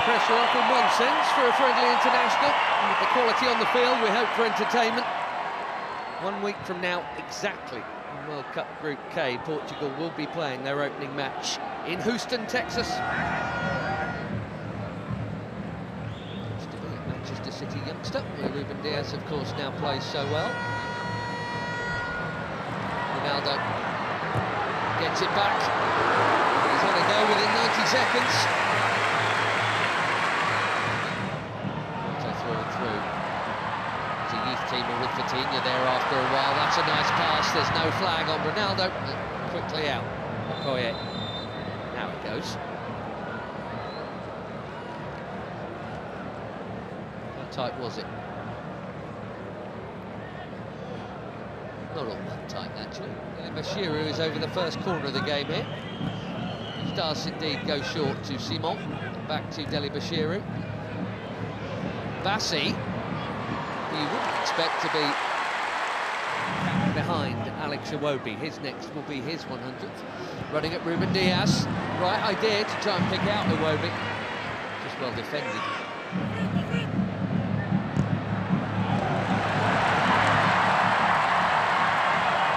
pressure off in one sense for a friendly international. And with the quality on the field, we hope for entertainment. 1 week from now, exactly, in World Cup Group K, Portugal will be playing their opening match in Houston, Texas. Used to be a Manchester City youngster, where Ruben Dias, of course, now plays so well. Ronaldo gets it back. He's had a go within 90 seconds. Through and through. There's a youth teamer with Vitinha there after a while. That's a nice pass. There's no flag on Ronaldo. Quickly out. Okoye. Now it goes. How tight was it? Not all that tight, actually. Bashiru is over the first corner of the game here. He does indeed go short to Simon. Back to Deli Bashiru. Bassi, who you wouldn't expect to be behind Alex Iwobi. His next will be his 100th. Running at Ruben Dias. Right idea to try and pick out Iwobi. Just well defended.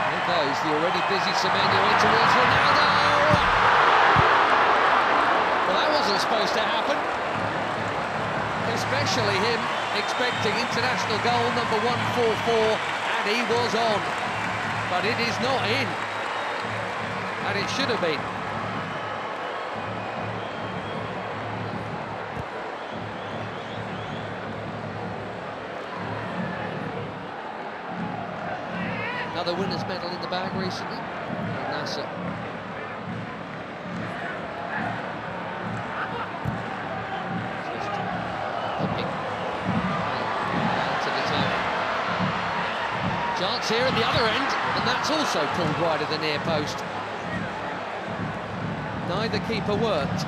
There goes the already busy Semenyo in towards Ronaldo. Well, that wasn't supposed to happen. Especially him expecting international goal number 144, and he was on. But it is not in. And it should have been. Another winner's medal in the bag recently. Nasser. Chance here at the other end, and that's also pulled wide of the near post. Neither keeper worked.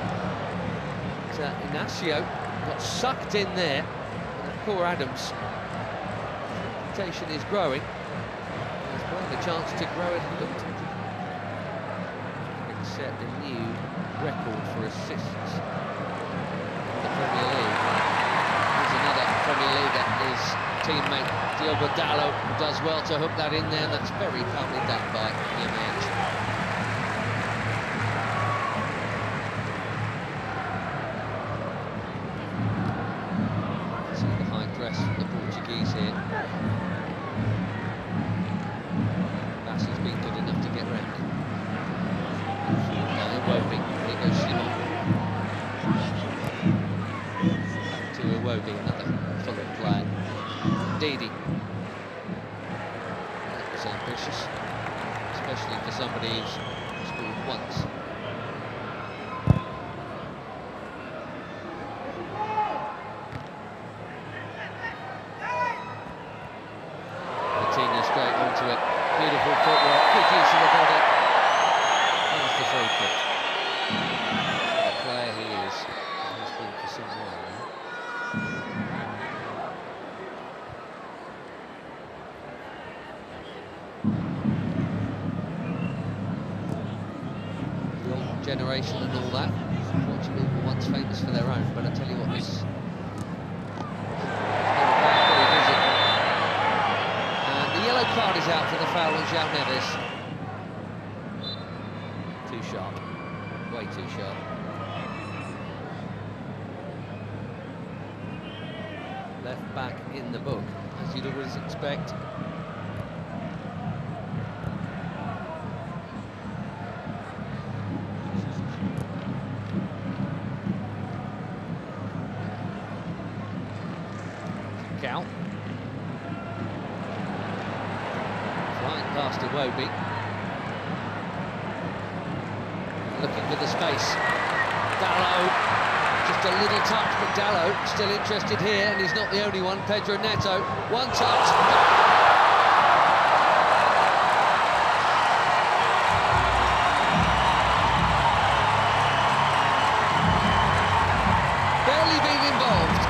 But, Inacio got sucked in there. And poor Adams. Reputation is growing. He's got a chance to grow it a little. Set a new record for assists in the Premier League. There's another Premier League that his teammate Diogo Dalot does well to hook that in there. That's very calmly done by Jimenez. See the high press from the Portuguese here. Bassi's been good enough to get round it. Iwobi, here goes Simon. Back to Iwobi, another Fulham player. Didi. That was ambitious, especially for somebody who's scored once. Vitinha straight onto it. Beautiful footwork, good use of the body. There's the free kick. The player he is, he's been for some while now. Generation and all that. Portugal were once famous for their own, but I tell you what, this and the yellow card is out for the foul on João Neves. Too sharp, way too sharp. Left back in the book, as you'd always expect. Cal. Flying past Iwobi. Looking for the space. Dalot. Just a little touch, but Dalot still interested here, and he's not the only one. Pedro Neto. One touch. Barely been involved,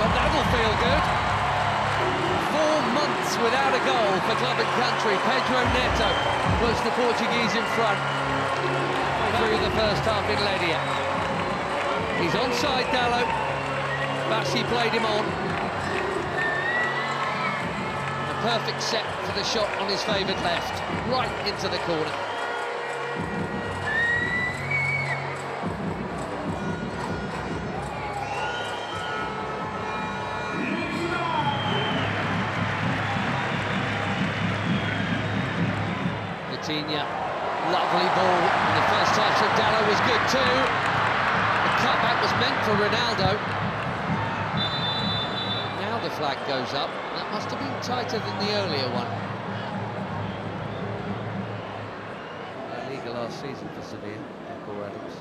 but that'll feel good. 4 months without a goal for club and country. Pedro Neto puts the Portuguese in front through the first half in Ledia. He's onside, Dallo. Bassi played him on. A perfect set for the shot on his favoured left, right into the corner. Lovely ball, and the first touch of Dallo was good too. The cutback was meant for Ronaldo. Now the flag goes up. That must have been tighter than the earlier one. La Liga last season for Sevilla, Michael Adams.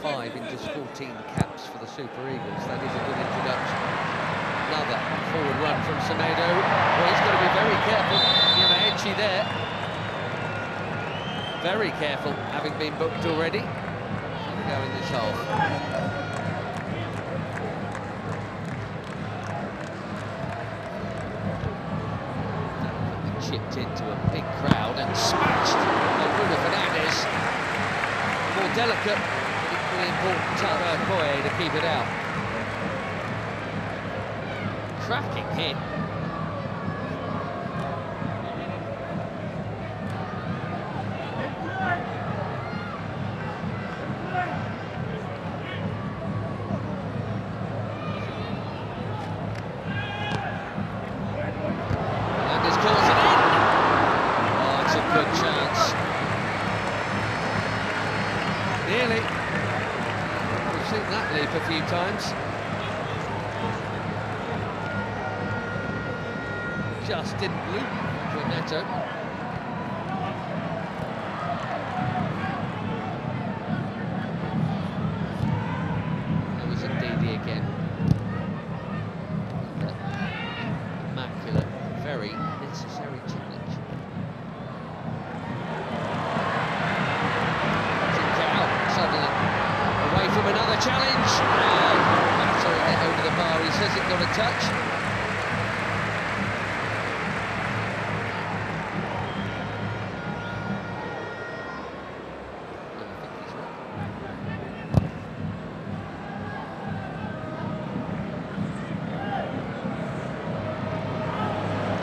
5 in just 14 caps for the Super Eagles. That is a good introduction. Another forward run from Semedo. Well, he's got to be very careful. Yamaechi there. Very careful, having been booked already. Here we go in this half. Chipped into a big crowd and smashed by Bruno Fernandes. More delicate, but equally important Taro Koye to keep it out. Cracking hit. Nearly. We've seen that leap a few times. Just didn't loop for Neto. There was Ndidi again. Immaculate, very necessary challenge. Away from another challenge. Battering it over the bar. He says it got a touch.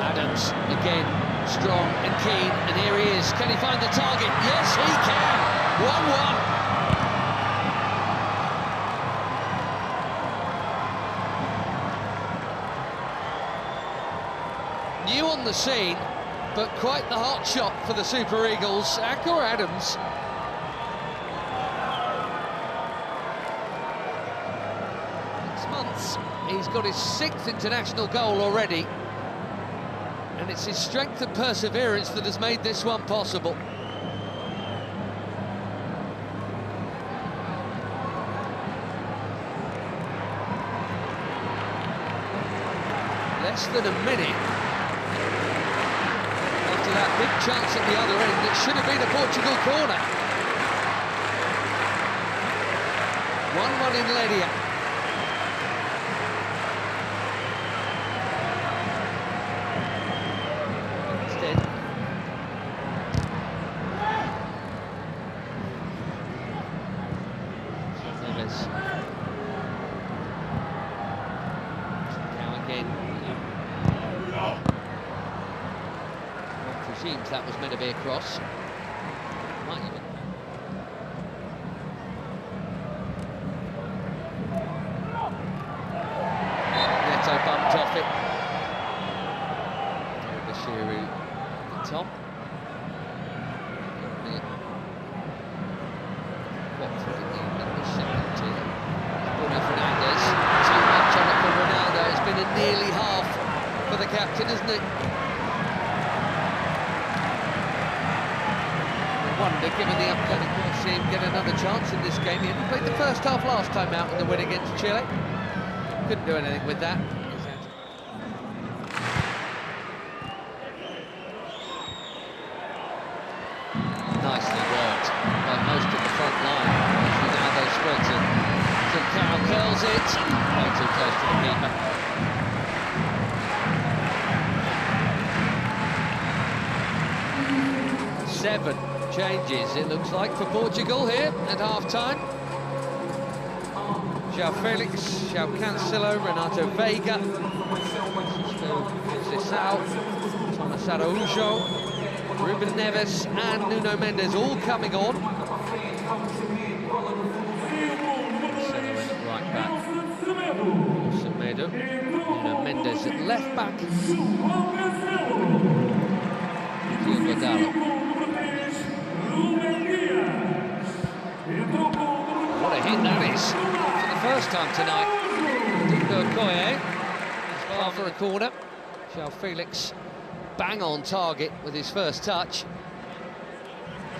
Adams again, strong and keen, and here he is. Can he find the target? Yes, he can. 1-1. New on the scene, but quite the hot shot for the Super Eagles. Akor Adams. Months, he's got his 6th international goal already, and it's his strength and perseverance that has made this one possible. Less than a minute after that big chance at the other end, it should have been a Portugal corner. 1-1 in Ledia. Instead, Neves. Now again. One presumes that was meant to be a cross. Might even. Neto bumped off it. Bashiru at the top. Watford in the second tier. Bruno Fernandes. Too much on it for Ronaldo. It's been a nearly half for the captain, isn't it? I wonder, given the upcoming, we'll see him get another chance in this game. He only played the first half last time out in the win against Chile. Couldn't do anything with that. Nicely worked by most of the front line. Ronaldo spreads it. Carroll curls it. Way too close to the keeper. Seven changes, it looks like, for Portugal here at half-time. João Felix, João Cancelo, Renato Veiga, Francisco Thomas Araújo, Ruben Neves and Nuno Mendes all coming on. Right back, Semedo, Nuno Mendes at left back, Diogo Dalot. What a hit that is, for the first time tonight. Diogo Koye is far for a corner. João Felix bang on target with his first touch.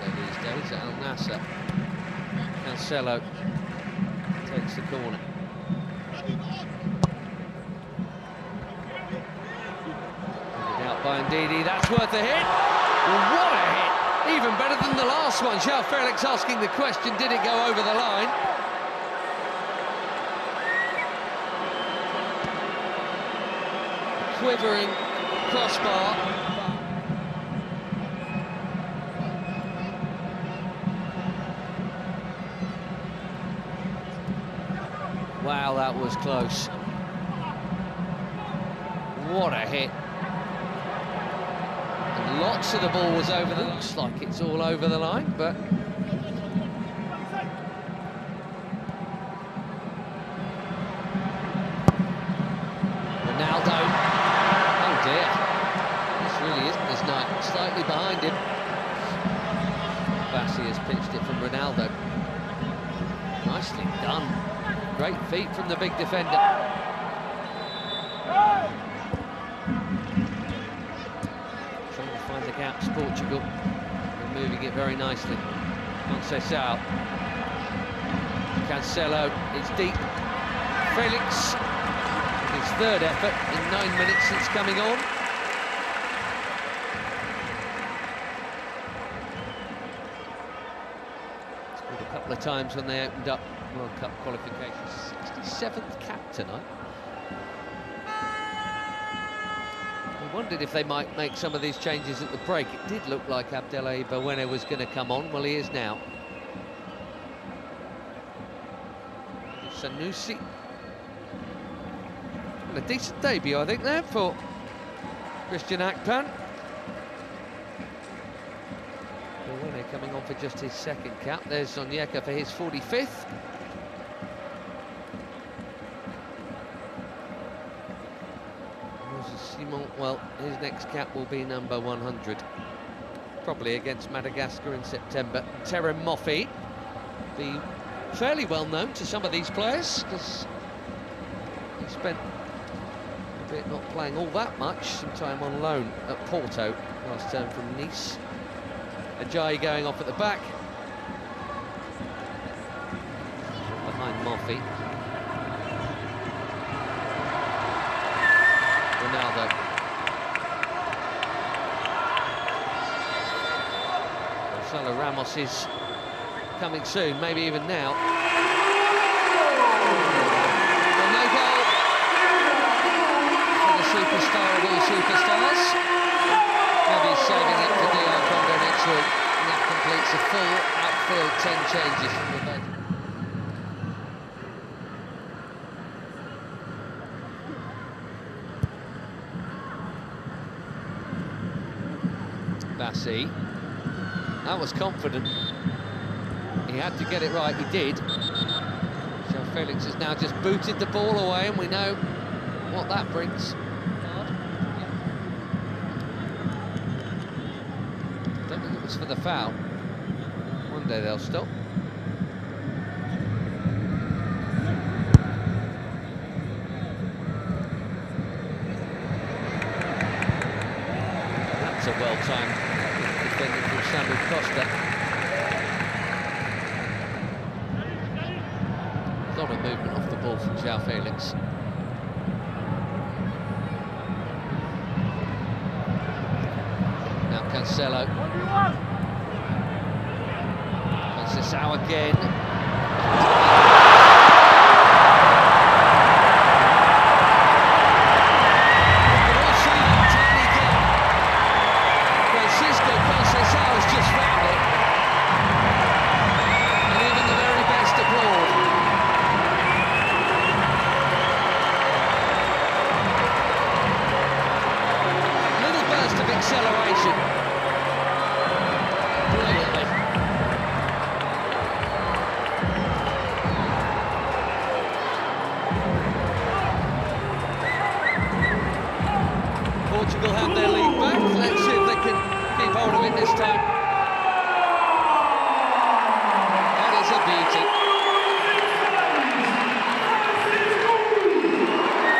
These days at Al Nassr. Cancelo takes the corner. Out by Ndidi, that's worth a hit. What a hit! Even better than the last one. João Felix asking the question, did it go over the line? Quivering crossbar. Wow, that was close. What a hit. And lots of the ball was over the... Looks like it's all over the line, but... Ronaldo. Oh dear. This really isn't his night. Slightly behind him. Bassi has pitched it from Ronaldo. Nicely done. Great feet from the big defender. Trying to find the gaps, Portugal. They're moving it very nicely. Conceição. Cancelo, it's deep. Felix, his third effort in 9 minutes since coming on. Scored a couple of times when they opened up World Cup qualifications. 67th cap tonight. We wondered if they might make some of these changes at the break. It did look like Abdelai Bawene was going to come on. Well, he is now. Sanusi. Well, a decent debut, I think, there for Christian Akpan. Bawene coming on for just his second cap. There's Onyeka for his 45th. Simon, well, his next cap will be number 100. Probably against Madagascar in September. Terem Moffi, be fairly well known to some of these players, because he spent a bit not playing all that much, some time on loan at Porto last term from Nice. Ajayi going off at the back. Behind Moffi. Ronaldo. Gonzalo Ramos is coming soon, maybe even now. Well, no goal for the superstar of all superstars. Maybe he's saving it for DR Congo next week, and that completes a full outfield 10 changes from the bench. Bassi, that was confident. He had to get it right, he did. João Felix has now just booted the ball away, and we know what that brings. Don't think it was for the foul. One day they'll stop. That's a well-timed defending from Samuel Costa. A lot of movement off the ball from João Felix. Now Cancelo. Conceição again. Portugal have their lead back. Let's see if they can keep hold of it this time. That is a beauty.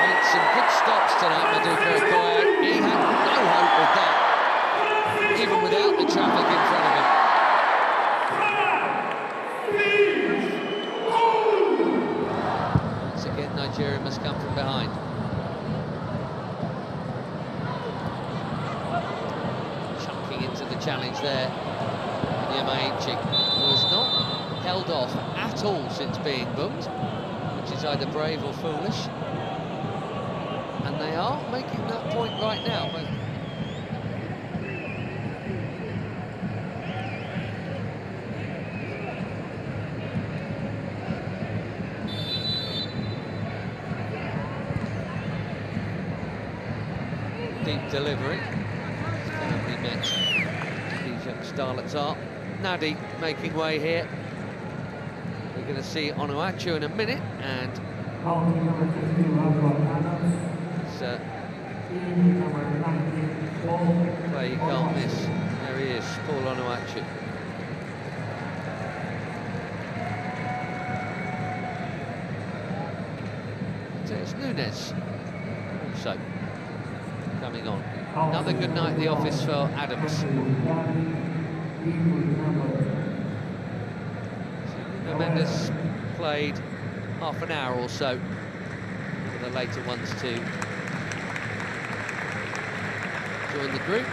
Made some good stops tonight, Maduka Okoye. He had no hope with that, even without the traffic in front of him. Once again, Nigeria must come from behind. Into the challenge there, Nyamaichi was not held off at all since being booked, which is either brave or foolish, and they are making that point right now. Deep delivery. Met these young starlets are. Nadi making way here. We're going to see Onuachu in a minute, and it's play you can't miss. There he is, Paul Onuachu. So it's Nunes also coming on. Another good night at the office for Adams. So Mendes played half an hour or so for the later ones to join the group.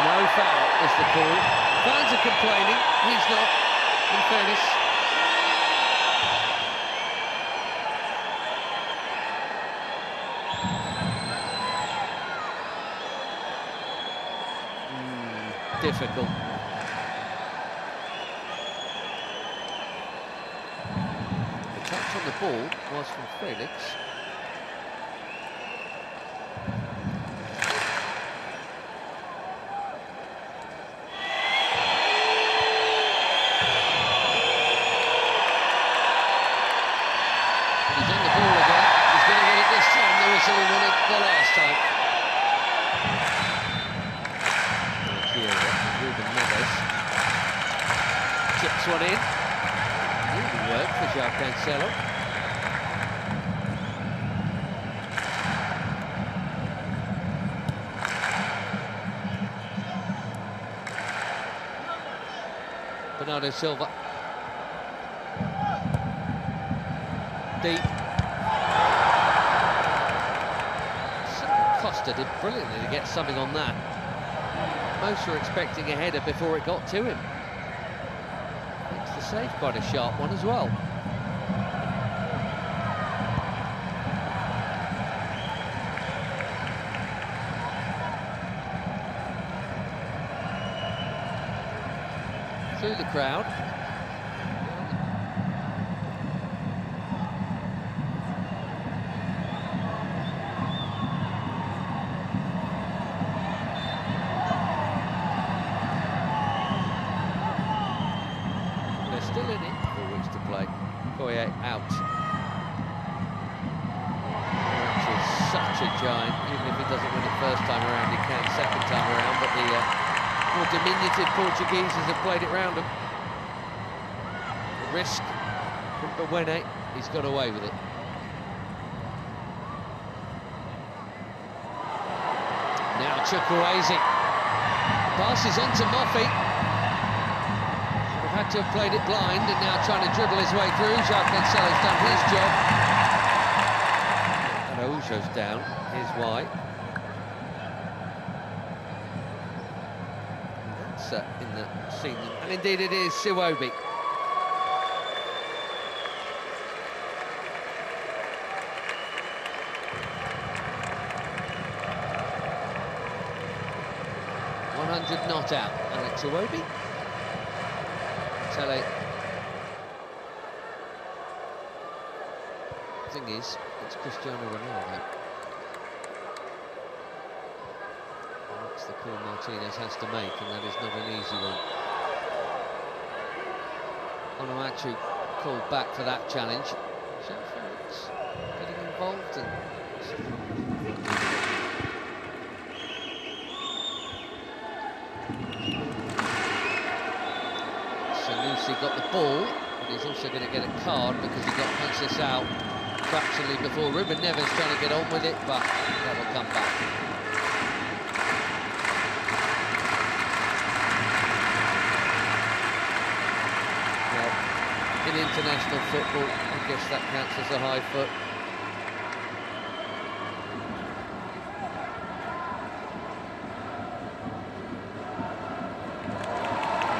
No foul is the call. Fans are complaining, he's not, in fairness. Difficult. The touch on the ball was from Felix. He won it the last time. Ruben Neves chips one in. Really worked for João Cancelo. Bernardo Silva. Deep. Costa did brilliantly to get something on that. Most were expecting a header before it got to him. Makes the save quite a sharp one as well. Through the crowd. Still in it, 4 weeks to play. Okoye out. Which is such a giant. Even if he doesn't win it first time around, he can second time around. But the more diminutive Portugueses have played it round him. The risk from Bawene, he's got away with it. Now Chukwueze passes on to Moffi. Had to have played it blind, and now trying to dribble his way through. João Cancelo's done his job. And Araujo's down. Here's why. And that's in the scene. And indeed it is Siwobi. not out. Alex Iwobi. Tele. thing is, it's Cristiano Ronaldo. That's the call Martinez has to make, and that is not an easy one. Onuachu called back for that challenge. Sheffield getting involved and Sanusi got the ball, but he's also going to get a card because he got Conceição fractionally before. Ruben Neves trying to get on with it, but that will come back. In international football, I guess that counts as a high foot.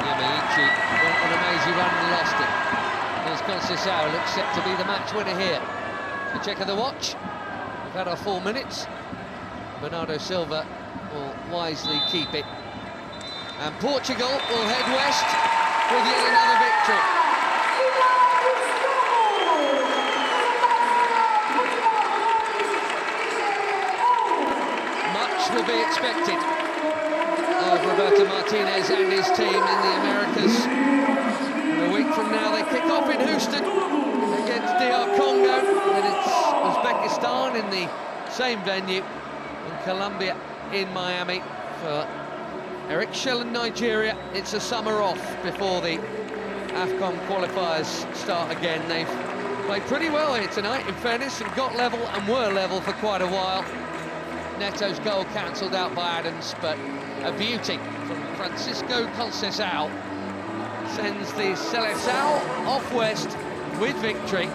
Yamaichi went on an amazing run and lost it. Here's Conceição, looks set to be the match winner here. A check of the watch. We've had our 4 minutes. Bernardo Silva will wisely keep it. And Portugal will head west with yet another victory. Will be expected of Roberto Martinez and his team in the Americas. And a week from now they kick off in Houston against DR Congo, and it's Uzbekistan in the same venue, and Colombia in Miami. For Eric Shell and Nigeria, it's a summer off before the AFCON qualifiers start again. They've played pretty well here tonight, in fairness, and got level and were level for quite a while. Neto's goal cancelled out by Adams, but a beauty from Francisco Conceição sends the Seleção off west with victory.